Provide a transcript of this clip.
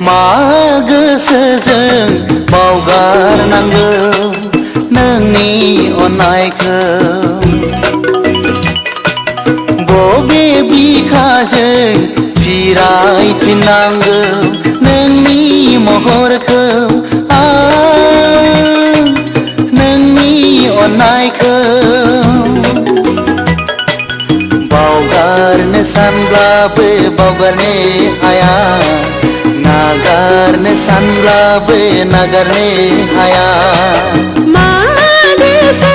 मा गोसोजों बावगारनांगौ नोंनि अननायखौ बबे बिखाजों फिरायफिननांगौ नोंनि महरखौ आं नोंनि अननायखौ बावगारनो सानब्लाबो बावगारनो हाया नागारनो सानब्लाबो नागारनो हाया मा गोसो